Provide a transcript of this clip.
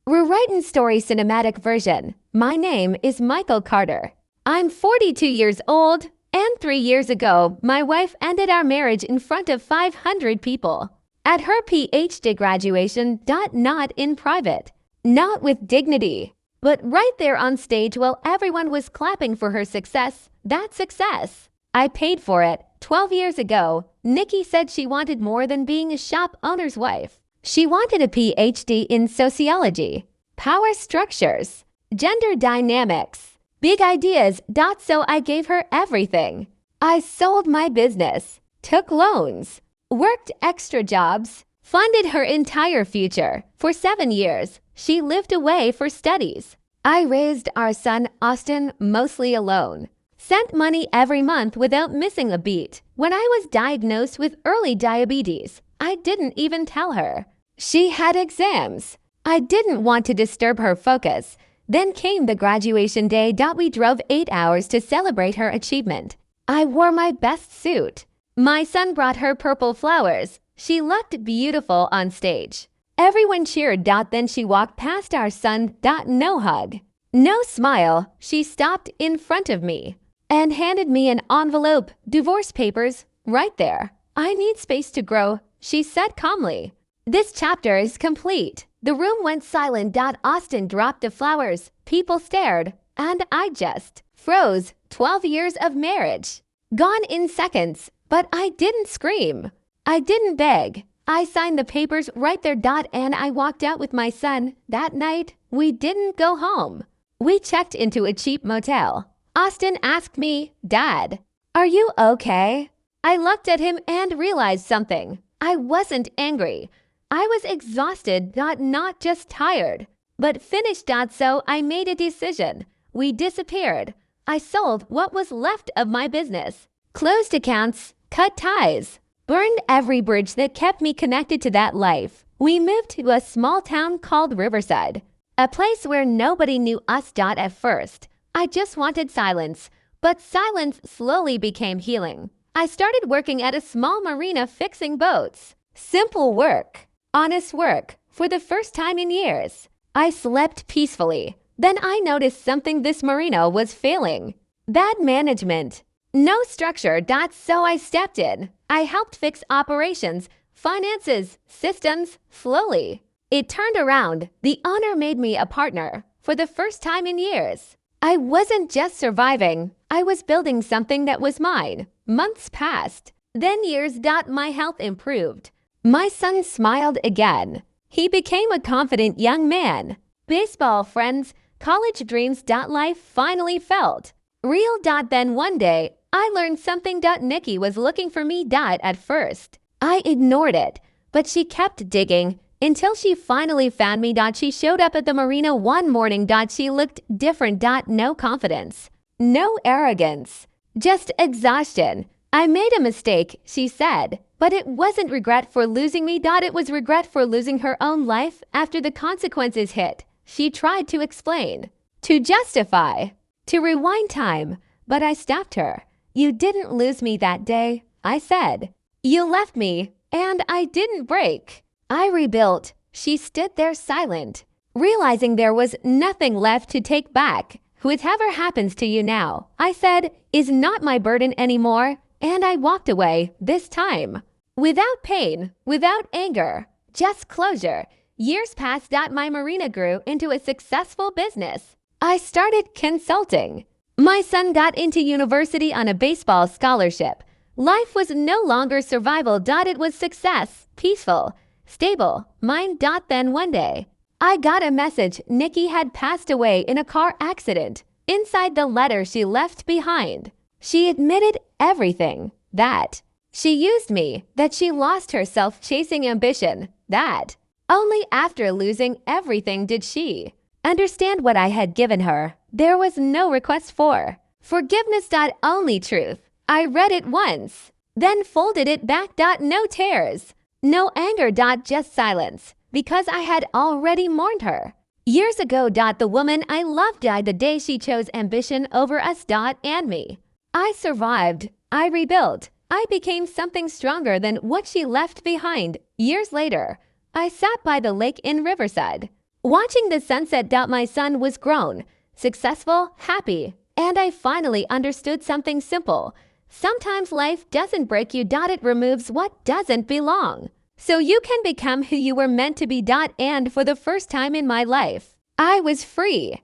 Rewritten Story Cinematic Version. My name is Michael Carter. I'm 42 years old, and 3 years ago, my wife ended our marriage in front of 500 people. At her PhD graduation, not in private, not with dignity, but right there on stage while everyone was clapping for her success. That success. I paid for it. 12 years ago, Nikki said she wanted more than being a shop owner's wife. She wanted a PhD in sociology, power structures, gender dynamics, big ideas. So I gave her everything. I sold my business, took loans, worked extra jobs, funded her entire future. For 7 years, she lived away for studies. I raised our son, Austin, mostly alone. Sent money every month without missing a beat. When I was diagnosed with early diabetes, I didn't even tell her. She had exams. I didn't want to disturb her focus. Then came the graduation day. We drove 8 hours to celebrate her achievement. I wore my best suit. My son brought her purple flowers. She looked beautiful on stage. Everyone cheered. Then she walked past our son. No hug, no smile. She stopped in front of me and handed me an envelope. Divorce papers, right there. I need space to grow, she said calmly. This chapter is complete. The room went silent. Austin dropped the flowers. People stared, and I just froze. 12 years of marriage, gone in seconds. But I didn't scream. I didn't beg. I signed the papers right there. And I walked out with my son. That night, we didn't go home. We checked into a cheap motel. Austin asked me, "Dad, are you okay?" I looked at him and realized something. I wasn't angry. I was exhausted, not just tired, but finished. So I made a decision. We disappeared. I sold what was left of my business, closed accounts, cut ties, burned every bridge that kept me connected to that life. We moved to a small town called Riverside, a place where nobody knew us. At first, I just wanted silence, but silence slowly became healing. I started working at a small marina fixing boats. Simple work, honest work, for the first time in years. I slept peacefully. Then I noticed something. This marina was failing. Bad management, no structure. So I stepped in. I helped fix operations, finances, systems. Slowly, it turned around. The owner made me a partner for the first time in years. I wasn't just surviving. I was building something that was mine. Months passed, then years. My health improved. My son smiled again. He became a confident young man. Baseball friends, college dreams. Life finally felt real. Then one day, I learned something. Nikki was looking for me. At first, I ignored it, but she kept digging until she finally found me. She showed up at the marina one morning. She looked different. No confidence, no arrogance, just exhaustion. I made a mistake, she said, but it wasn't regret for losing me. It was regret for losing her own life after the consequences hit. She tried to explain, to justify, to rewind time, but I stopped her. You didn't lose me that day, I said. You left me, and I didn't break. I rebuilt. She stood there silent, realizing there was nothing left to take back. Whatever happens to you now, I said, is not my burden anymore. And I walked away, this time, without pain, without anger, just closure. Years passed. My marina grew into a successful business. I started consulting. My son got into university on a baseball scholarship. Life was no longer survival. It was success, peaceful, stable, mine. Then one day, I got a message. Nikki had passed away in a car accident. Inside the letter she left behind, she admitted everything. That she used me, that she lost herself chasing ambition, that only after losing everything did she understand what I had given her. There was no request for forgiveness. Only truth. I read it once, then folded it back. No tears, no anger. Just silence, because I had already mourned her. Years ago. The woman I loved died the day she chose ambition over us. And me. I survived. I rebuilt. I became something stronger than what she left behind. Years later, I sat by the lake in Riverside, Watching the sunset. My son was grown, successful, happy, and I finally understood something simple. Sometimes life doesn't break you. It removes what doesn't belong. So you can become who you were meant to be. And for the first time in my life, I was free.